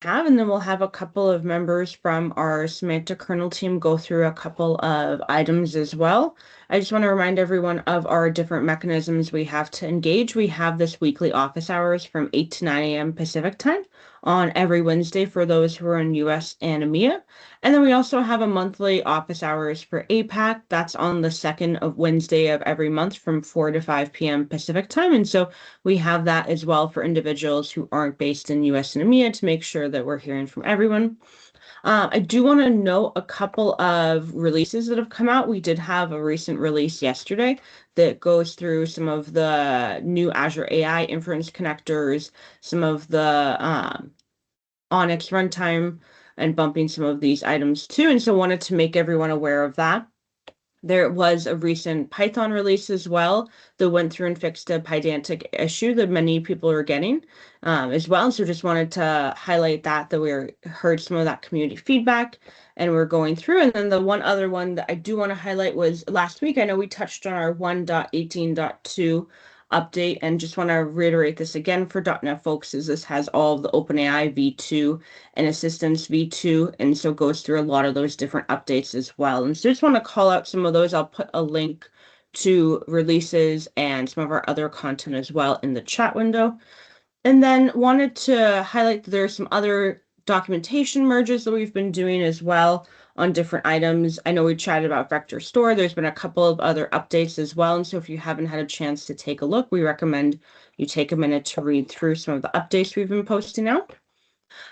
have, and then we'll have a couple of members from our Semantic Kernel team go through a couple of items as well. I just want to remind everyone of our different mechanisms we have to engage. We have this weekly office hours from 8 to 9 a.m. Pacific time on every Wednesday for those who are in US and EMEA. And then we also have a monthly office hours for APAC. That's on the second of Wednesday of every month from 4 to 5 p.m. Pacific time. And so we have that as well for individuals who aren't based in US and EMEA to make sure that we're hearing from everyone. I do want to note a couple of releases that have come out. We did have a recent release yesterday that goes through some of the new Azure AI inference connectors, some of the Onyx runtime, and bumping some of these items too. And so wanted to make everyone aware of that. There was a recent Python release as well that went through and fixed a Pydantic issue that many people are getting as well. So just wanted to highlight that we heard some of that community feedback and we're going through. And then the one other one that I do want to highlight was last week. I know we touched on our 1.18.2 update and just want to reiterate this again for .NET folks is this has all of the OpenAI v2 and Assistance v2 and so goes through a lot of those different updates as well. And so just want to call out some of those. I'll put a link to releases and some of our other content as well in the chat window. And then wanted to highlight that there's some other documentation merges that we've been doing as well on different items. I know we chatted about Vector Store. There's been a couple of other updates as well. And so if you haven't had a chance to take a look, we recommend you take a minute to read through some of the updates we've been posting out.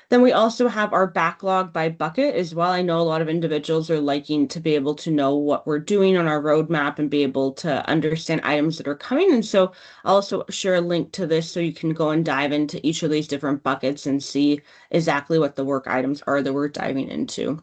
Then we also have our backlog by bucket as well. I know a lot of individuals are liking to be able to know what we're doing on our roadmap and be able to understand items that are coming. And so I'll also share a link to this so you can go and dive into each of these different buckets and see exactly what the work items are that we're diving into.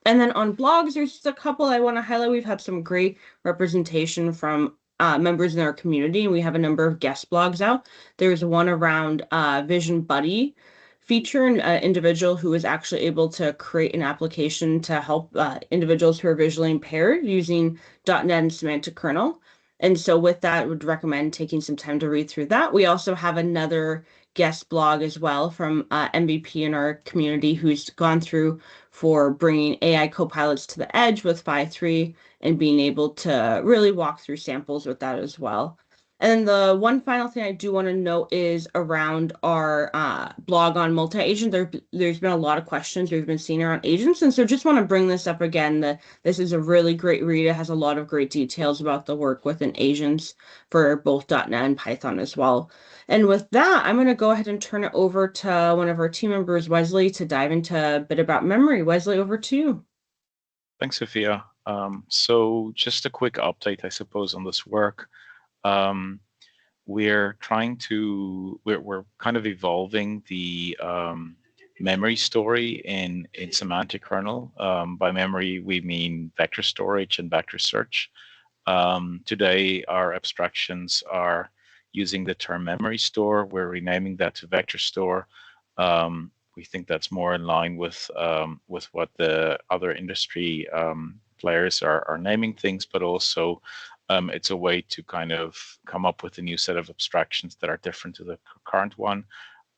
And then on blogs, there's just a couple I want to highlight. We've had some great representation from members in our community, and we have a number of guest blogs out. There's one around Vision Buddy feature, an individual who was actually able to create an application to help individuals who are visually impaired using .NET and Semantic Kernel. And so with that, I would recommend taking some time to read through that. We also have another guest blog as well from MVP in our community who's gone through for bringing AI copilots to the edge with 5.3 and being able to really walk through samples with that as well. And the one final thing I do want to note is around our blog on multi-agent. There's been a lot of questions we've been seeing around agents. And so just want to bring this up again, that this is a really great read. It has a lot of great details about the work within agents for both .NET and Python as well. And with that, I'm going to go ahead and turn it over to one of our team members, Wesley, to dive into a bit about memory. Wesley, over to you. Thanks, Sophia. So just a quick update, I suppose, on this work. We're kind of evolving the memory story in Semantic Kernel. By memory, we mean vector storage and vector search. Today, our abstractions are using the term memory store. We're renaming that to vector store. We think that's more in line with what the other industry players are naming things, but also it's a way to kind of come up with a new set of abstractions that are different to the current one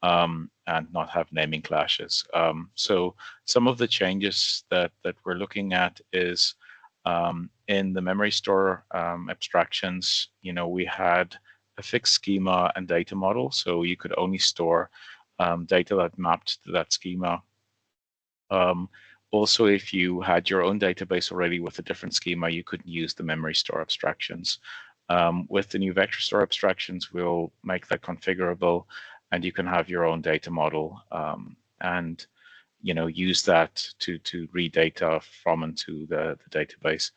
and not have naming clashes. So some of the changes that we're looking at is in the memory store abstractions, we had a fixed schema and data model, so you could only store data that mapped to that schema. Also, if you had your own database already with a different schema, you couldn't use the memory store abstractions. With the new vector store abstractions, we'll make that configurable, and you can have your own data model and use that to read data from and to the database.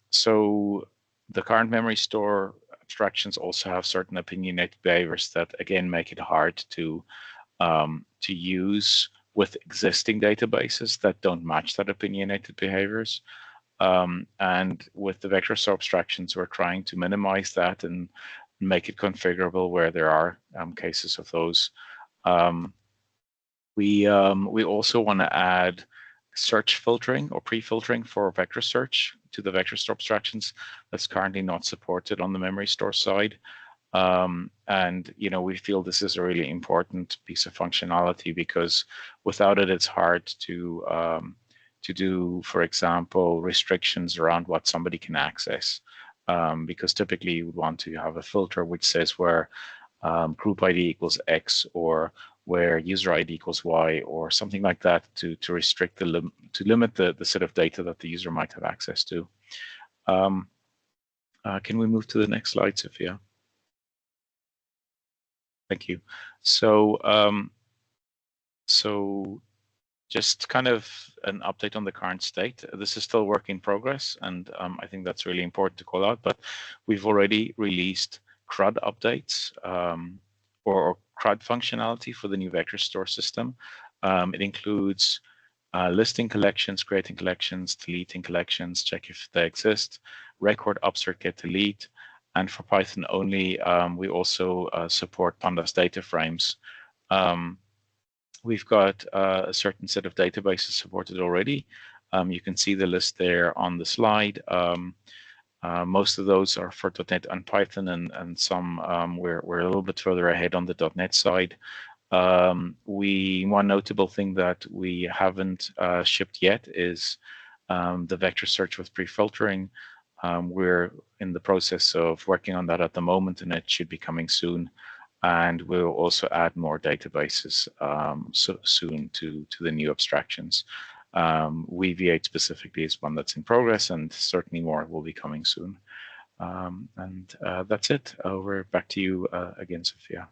So the current memory store abstractions also have certain opinionated behaviors that again make it hard to use with existing databases that don't match that opinionated behaviors. And with the vector store abstractions, we're trying to minimize that and make it configurable where there are cases of those. We also want to add search filtering or pre-filtering for vector search to the vector store abstractions. That's currently not supported on the memory store side. And we feel this is a really important piece of functionality because without it, it's hard to do, for example, restrictions around what somebody can access. Because typically you would want to have a filter which says where group ID equals X or where user ID equals Y or something like that to restrict to limit the set of data that the user might have access to. Can we move to the next slide, Sophia? Thank you. So just kind of an update on the current state. This is still work in progress, and I think that's really important to call out, but we've already released CRUD updates or CRUD functionality for the new vector store system. It includes listing collections, creating collections, deleting collections, check if they exist, record, upsert, get, delete, and for Python only, we also support pandas data frames. We've got a certain set of databases supported already. You can see the list there on the slide. Most of those are for .NET and Python, and some we're a little bit further ahead on the .NET side. One notable thing that we haven't shipped yet is the vector search with pre-filtering. We're in the process of working on that at the moment, and it should be coming soon. And we'll also add more databases soon to the new abstractions. V8 specifically is one that's in progress, and certainly more will be coming soon. And that's it. Over back to you again, Sophia.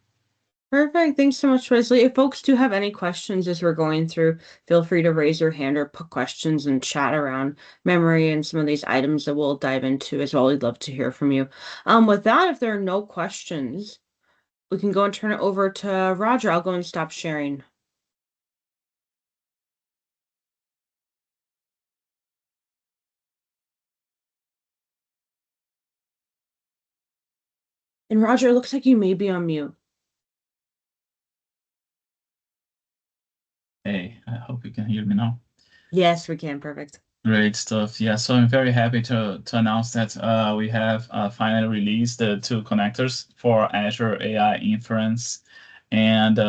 Perfect. Thanks so much, Wesley. If folks do have any questions as we're going through, feel free to raise your hand or put questions and chat around memory and some of these items that we'll dive into as well. We'd love to hear from you. With that, if there are no questions, we can go and turn it over to Roger. I'll go and stop sharing. And Roger, it looks like you may be on mute. Hey, I hope you can hear me now. Yes, we can. Perfect. Great stuff. Yeah, so I'm very happy to announce that we have finally released the two connectors for Azure AI Inference and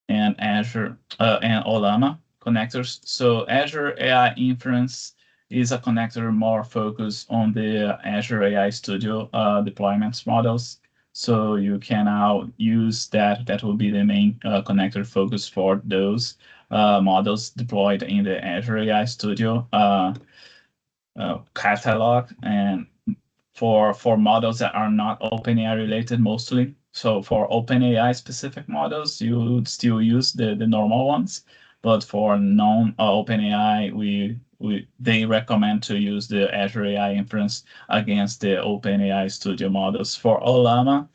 Azure and Olama connectors. So Azure AI Inference is a connector more focused on the Azure AI Studio deployments models. So you can now use that. That will be the main connector focus for those models deployed in the Azure AI Studio catalog, and for models that are not OpenAI related mostly. So for OpenAI specific models, you would still use the normal ones, but for non-OpenAI, they recommend to use the Azure AI Inference against the OpenAI Studio models. For Olama,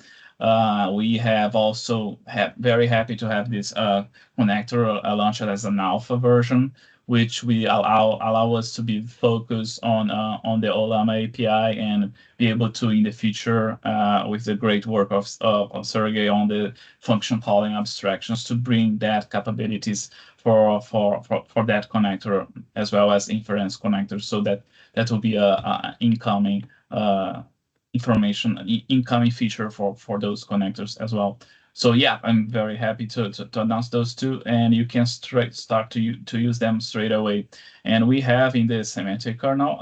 we have also very happy to have this connector launched as an alpha version, which we allow us to be focused on the Olama API and be able to in the future with the great work of Sergey on the function calling abstractions to bring that capabilities for that connector as well as inference connector, so that will be a incoming incoming feature for those connectors as well. So yeah, I'm very happy to announce those two, and you can start to use them straight away. And we have in the Semantic Kernel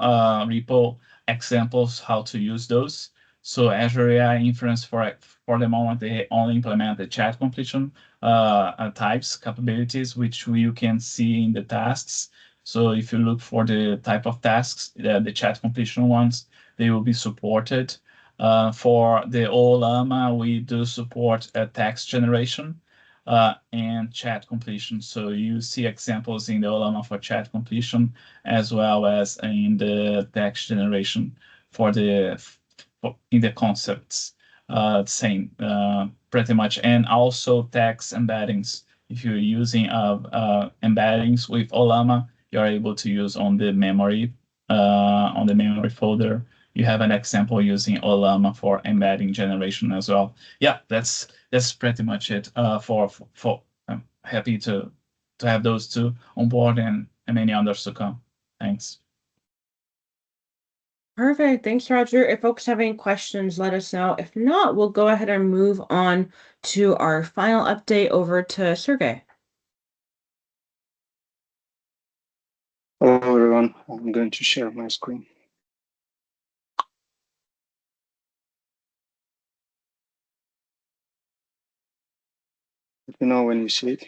repo examples how to use those. So Azure AI Inference for the moment, they only implement the chat completion types capabilities, which you can see in the tasks. So if you look for the type of tasks, the chat completion ones, they will be supported. For the Olama, we do support text generation and chat completion. So you see examples in the Olama for chat completion as well as in the text generation in the concepts. Same pretty much, and also text embeddings. If you're using embeddings with Olama, you're able to use on the memory folder. You have an example using Olama for embedding generation as well. Yeah, that's pretty much it. I'm happy to have those two on board and many others to come. Thanks. Perfect. Thanks, Roger. If folks have any questions, let us know. If not, we'll go ahead and move on to our final update over to Sergey. Hello, everyone. I'm going to share my screen. Let me know when you see it.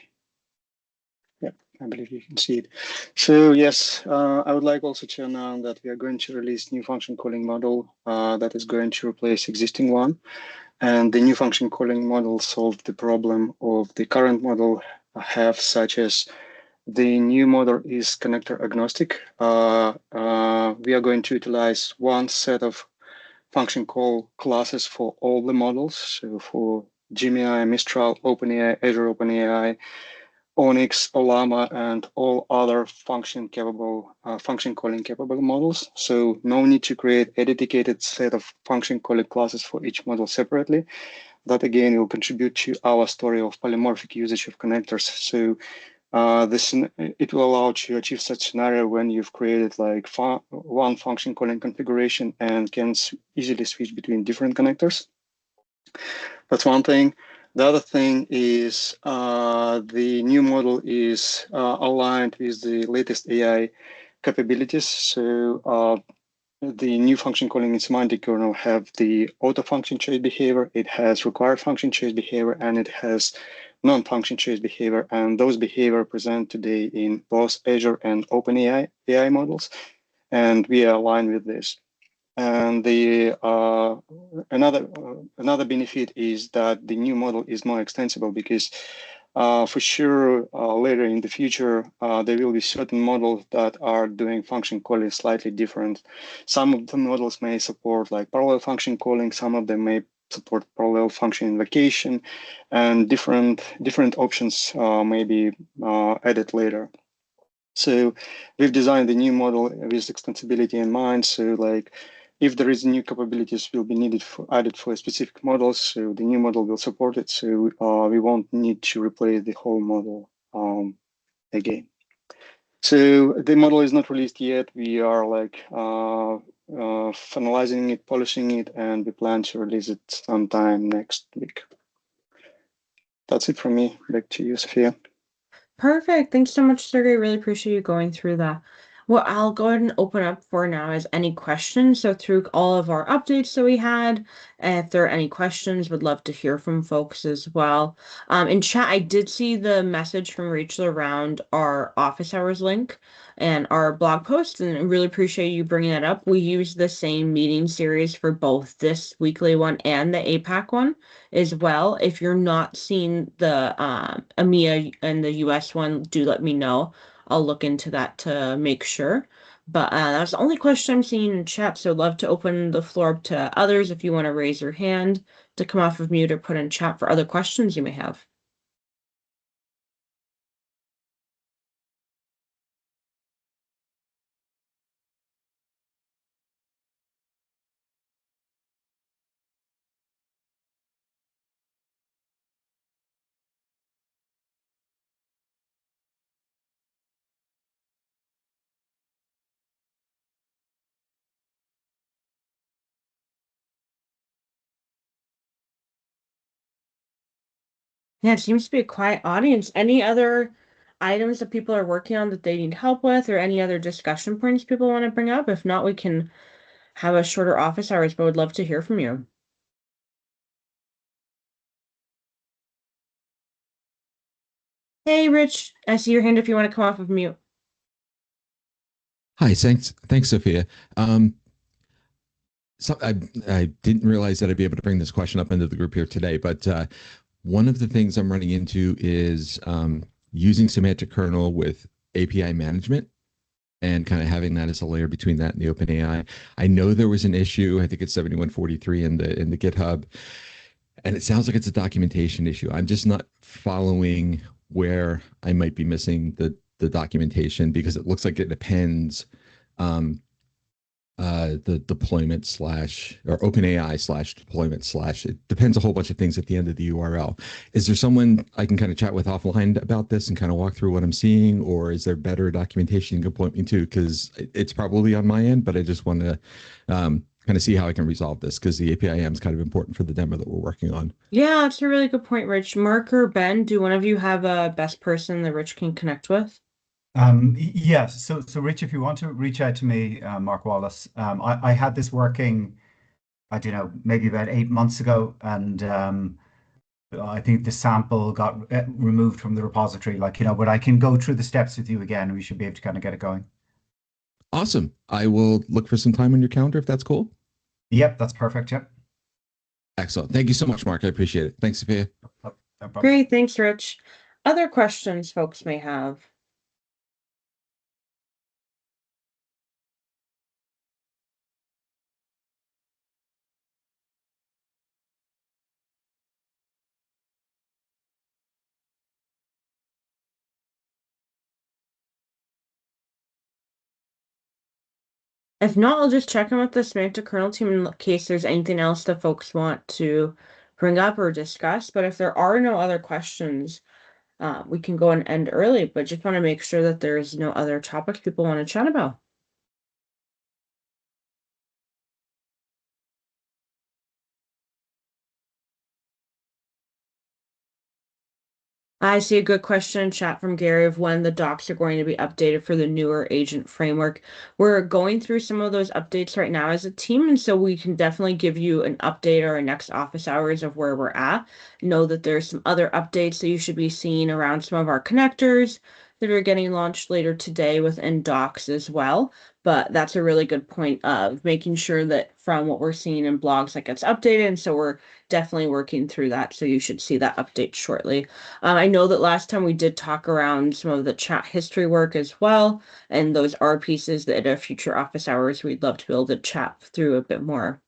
Yeah, I believe you can see it. So yes, I would like also to announce that we are going to release new function calling model that is going to replace existing one. And the new function calling model solved the problem of the current model have, such as the new model is connector agnostic. We are going to utilize one set of function call classes for all the models. So for Gemini, Mistral, OpenAI, Azure OpenAI, Onyx, Olama, and all other function calling capable models. So no need to create a dedicated set of function calling classes for each model separately. That again will contribute to our story of polymorphic usage of connectors. So it will allow to achieve such scenario when you've created like one function calling configuration and can easily switch between different connectors. That's one thing. The other thing is the new model is aligned with the latest AI capabilities. So the new function calling in semantic kernel have the auto function choice behavior, it has required function choice behavior, and it has non-function choice behavior. And those behavior present today in both Azure and OpenAI AI models. And we are aligned with this. And the another benefit is that the new model is more extensible because for sure later in the future there will be certain models that are doing function calling slightly different. Some of the models may support like parallel function calling, some of them may support parallel function invocation, and different options may be added later. So we've designed the new model with extensibility in mind. So like if there is new capabilities will be needed added for specific models, so the new model will support it. So we won't need to replace the whole model again. So the model is not released yet. We are like finalizing it, polishing it, and we plan to release it sometime next week. That's it from me. Back to you, Sophia. Perfect. Thanks so much, Sergey. Really appreciate you going through that. What I'll go ahead and open up for now is any questions. So through all of our updates that we had, if there are any questions, would love to hear from folks as well. In chat, I did see the message from Rachel around our office hours link and our blog post, and I really appreciate you bringing that up. We use the same meeting series for both this weekly one and the APAC one as well. If you're not seeing the EMEA and the US one, do let me know. I'll look into that to make sure. But that's the only question I'm seeing in chat, so love to open the floor up to others if you want to raise your hand to come off of mute or put in chat for other questions you may have. Yeah, it seems to be a quiet audience. Any other items that people are working on that they need help with, or any other discussion points people want to bring up? If not, we can have a shorter office hours, but would love to hear from you. Hey, Rich, I see your hand if you want to come off of mute. Hi, thanks, Sophia. So I didn't realize that I'd be able to bring this question up into the group here today, but one of the things I'm running into is using semantic kernel with API management and kind of having that as a layer between that and the OpenAI. I know there was an issue, I think it's 7143 in the GitHub, and it sounds like it's a documentation issue. I'm just not following where I might be missing the documentation because it looks like it depends the deployment slash or OpenAI slash deployment slash. It depends a whole bunch of things at the end of the URL. Is there someone I can kind of chat with offline about this and kind of walk through what I'm seeing, or is there better documentation you can point me to? Because it's probably on my end, but I just want to kind of see how I can resolve this because the APIM is kind of important for the demo that we're working on. Yeah, that's a really good point, Rich. Mark or Ben, do one of you have a best person that Rich can connect with? Yes. So Rich, if you want to reach out to me, Mark Wallace, I had this working, I don't know, maybe about 8 months ago, and I think the sample got removed from the repository. Like, but I can go through the steps with you again. We should be able to kind of get it going. Awesome. I will look for some time on your calendar if that's cool. Yep, that's perfect. Yep. Excellent. Thank you so much, Mark. I appreciate it. Thanks, Sophia. No problem. Great, thanks, Rich. Other questions folks may have? If not, I'll just check in with the Semantic Kernel team in case there's anything else that folks want to bring up or discuss. But if there are no other questions, we can go and end early, but just want to make sure that there's no other topics people want to chat about. I see a good question in chat from Gary of when the docs are going to be updated for the newer agent framework. We're going through some of those updates right now as a team, and so we can definitely give you an update or our next office hours of where we're at. Know that there's some other updates that you should be seeing around some of our connectors that are getting launched later today within docs as well. But that's a really good point of making sure that from what we're seeing in blogs that gets updated. And so we're definitely working through that. So you should see that update shortly. I know that last time we did talk around some of the chat history work as well, and those are pieces that at future office hours we'd love to be able to chat through a bit more.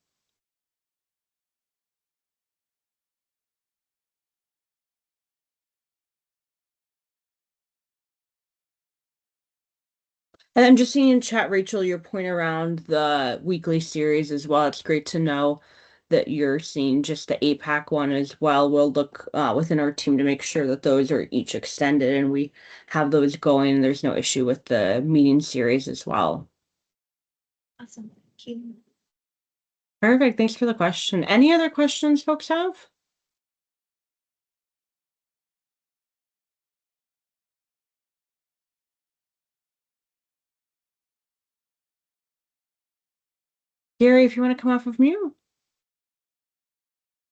And I'm just seeing in chat, Rachel, your point around the weekly series as well. It's great to know that you're seeing just the APAC one as well. We'll look within our team to make sure that those are each extended and we have those going. There's no issue with the meeting series as well. Awesome. Thank you. Perfect. Thanks for the question. Any other questions folks have? Gary, if you want to come off of mute.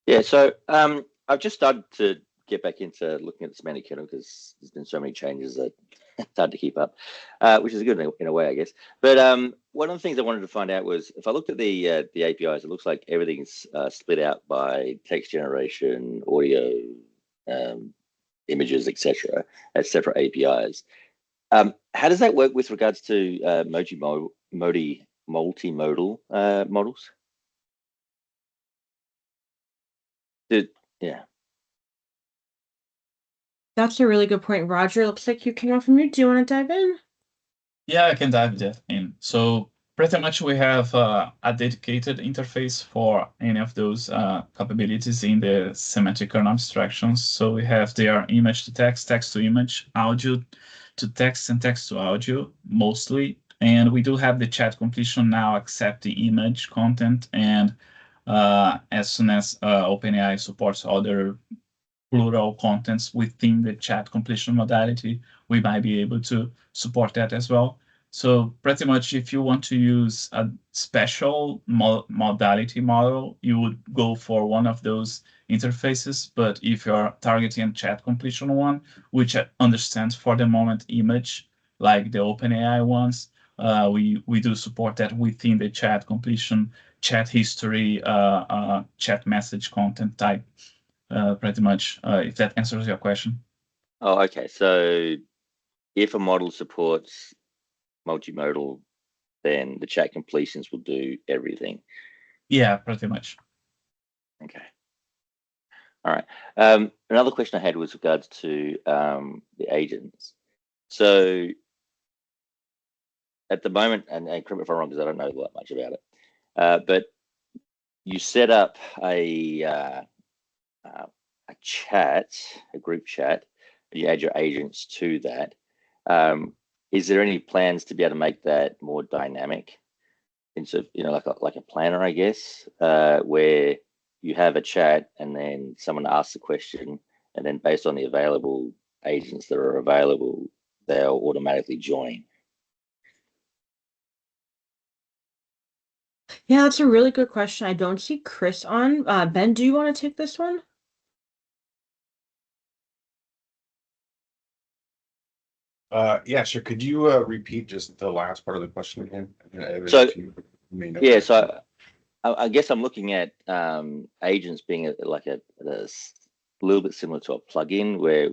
Yeah, so I've just started to get back into looking at the Semantic Kernel because there's been so many changes that it's hard to keep up, which is good in a way, I guess. But one of the things I wanted to find out was if I looked at the APIs, it looks like everything's split out by text generation, audio, images, etc., as separate APIs. How does that work with regards to multimodal models? Yeah. That's a really good point. Roger, looks like you came off of mute. Do you want to dive in? Yeah, I can dive that in. So pretty much we have a dedicated interface for any of those capabilities in the semantic kernel abstractions. So we have their image to text, text to image, audio to text, and text to audio mostly. And we do have the chat completion now accept the image content. And as soon as OpenAI supports other plural contents within the chat completion modality, we might be able to support that as well. So pretty much if you want to use a special modality model, you would go for one of those interfaces. But if you're targeting a chat completion one, which understands for the moment image, like the OpenAI ones, we do support that within the chat completion, chat history, chat message content type. Pretty much, if that answers your question. Oh, okay. So if a model supports multimodal, then the chat completions will do everything. Yeah, pretty much. Okay. All right. Another question I had was regards to the agents. So at the moment, and correct me if I'm wrong because I don't know that much about it, but you set up a chat, a group chat, and you add your agents to that. Is there any plans to be able to make that more dynamic? Instead of, like a planner, I guess, where you have a chat and then someone asks a question, and then based on the available agents that are available, they'll automatically join. Yeah, that's a really good question. I don't see Chris on. Ben, do you want to take this one? Yeah, sure. Could you repeat just the last part of the question again? So, may know yeah, that. so I guess I'm looking at agents being a little bit similar to a plugin where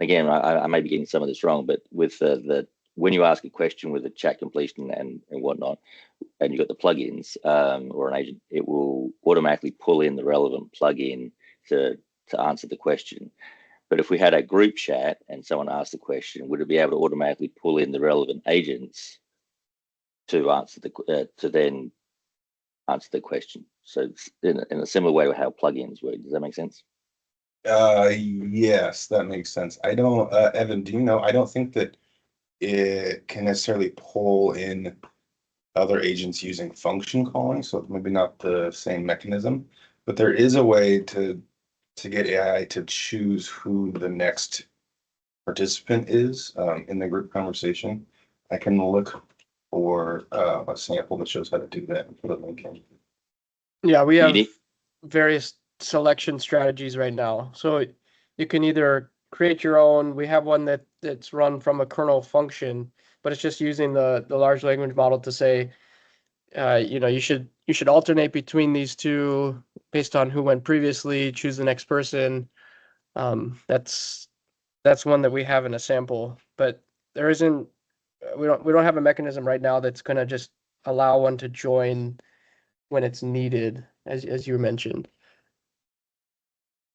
again, I may be getting some of this wrong, but with the when you ask a question with a chat completion and whatnot, and you've got the plugins or an agent, it will automatically pull in the relevant plugin to answer the question. But if we had a group chat and someone asked the question, would it be able to automatically pull in the relevant agents to answer to then answer the question? So it's in a similar way with how plugins work. Does that make sense? Yes, that makes sense. I don't, Evan, do you know? I don't think that it can necessarily pull in other agents using function calling, so maybe not the same mechanism, but there is a way to get AI to choose who the next participant is in the group conversation. I can look for a sample that shows how to do that and put a link in. Yeah, we have Unique. various selection strategies right now. So you can either create your own. We have one that's run from a kernel function, but it's just using the large language model to say, you should alternate between these two based on who went previously. Choose the next person. That's one that we have in a sample, but there isn't. We don't have a mechanism right now that's going to just allow one to join when it's needed, as you mentioned.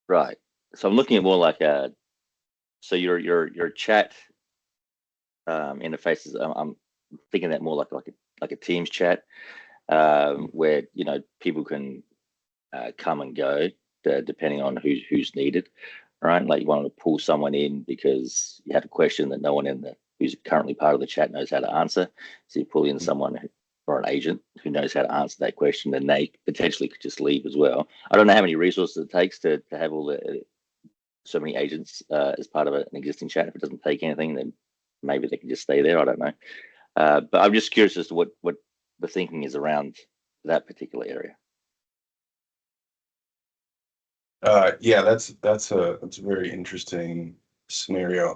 Right. So I'm looking at more like so your chat interfaces. I'm thinking that more like a Teams chat, where people can come and go depending on who's needed. Right. Like you want to pull someone in because you have a question that no one who's currently part of the chat knows how to answer. So you pull in someone or an agent who knows how to answer that question, and they potentially could just leave as well. I don't know how many resources it takes to have so many agents as part of an existing chat. If it doesn't take anything, then maybe they can just stay there. I don't know. But I'm just curious as to what the thinking is around that particular area. Yeah, that's a very interesting scenario.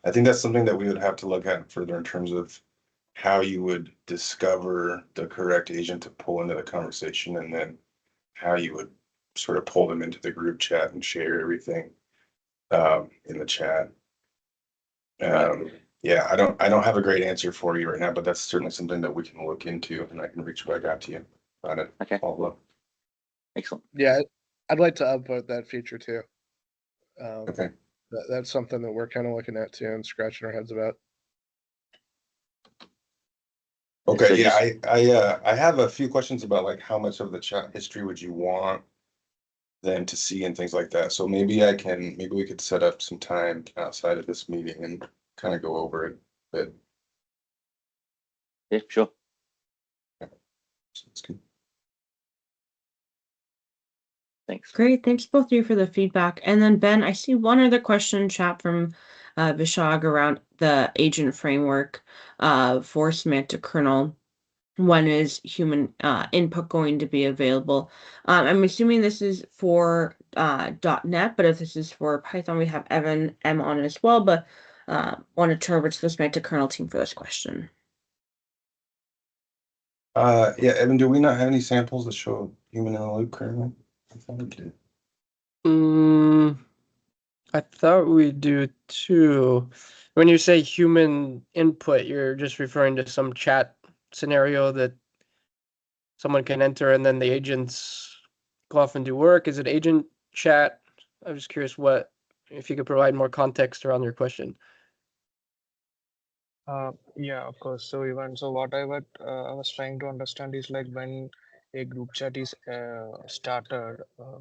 I think that's something that we would have to look at further in terms of how you would discover the correct agent to pull into the conversation, and then how you would sort of pull them into the group chat and share everything in the chat. Yeah, I don't have a great answer for you right now, but that's certainly something that we can look into, and I can reach back out to you on it. Okay. Follow up. Excellent. Yeah, I'd like to upvote that feature too. Okay. That's something that we're kind of looking at too and scratching our heads about. Okay, So yeah, I have a few questions about like how much of the chat history would you want them to see and things like that. So maybe we could set up some time outside of this meeting and kind of go over it a bit. Yeah, sure. Sounds good. Thanks. Great. Thanks both of you for the feedback. And then Ben, I see one other question in chat from Vishag around the agent framework for Semantic Kernel. When is human input going to be available? I'm assuming this is for .NET, but if this is for Python, we have Evan M on as well, but want to turn over to the Semantic Kernel team for this question. Yeah, Evan, do we not have any samples that show human in the loop currently? I thought we did. I thought we do too. When you say human input, you're just referring to some chat scenario that someone can enter and then the agents go off and do work. Is it agent chat? I'm just curious if you could provide more context around your question. Yeah, of course. So even so, what I was trying to understand is like when a group chat is started,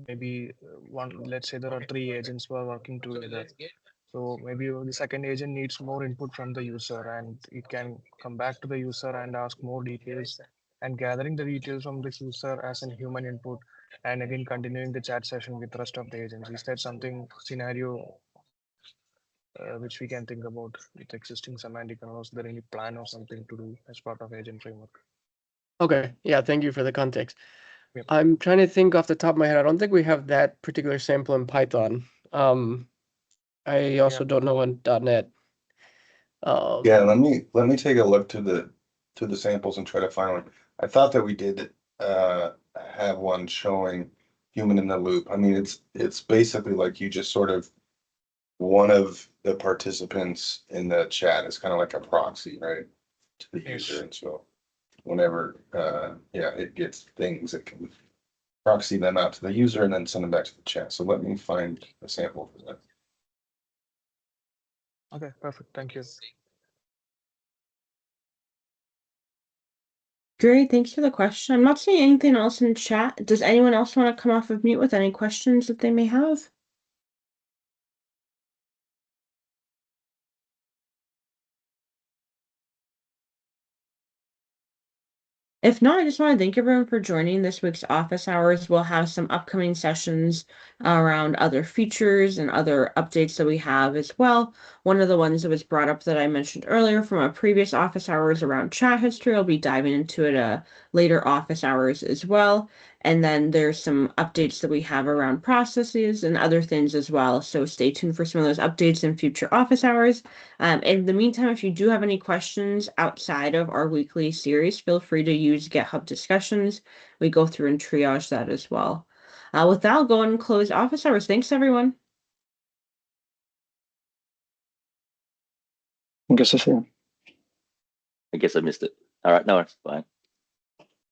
maybe let's say there are three agents who are working together. So maybe the second agent needs more input from the user, and it can come back to the user and ask more details, and gathering the details from this user as a human input, and again continuing the chat session with the rest of the agents. Is that something scenario which we can think about with existing semantic kernel? Is there any plan or something to do as part of agent framework? Okay, yeah, thank you for the context. Yep. I'm trying to think off the top of my head. I don't think we have that particular sample in Python. I also don't know in .NET. Yeah, let me take a look to the samples and try to find one. I thought that we did have one showing human in the loop. I mean, it's basically like you just sort of one of the participants in the chat is kind of like a proxy, right, to the user. And so whenever yeah, it gets things, it can proxy them out to the user and then send them back to the chat. So let me find a sample for that. Okay, perfect. Thank you. Great, thanks for the question. I'm not seeing anything else in chat. Does anyone else want to come off of mute with any questions that they may have? If not, I just want to thank everyone for joining this week's office hours. We'll have some upcoming sessions around other features and other updates that we have as well. One of the ones that was brought up that I mentioned earlier from a previous office hours around chat history, I'll be diving into it later office hours as well. And then there's some updates that we have around processes and other things as well. So stay tuned for some of those updates in future office hours. In the meantime, if you do have any questions outside of our weekly series, feel free to use GitHub discussions. We go through and triage that as well. With that, I'll go and close office hours. Thanks, everyone. I guess I see. I guess I missed it. All right, no, it's fine.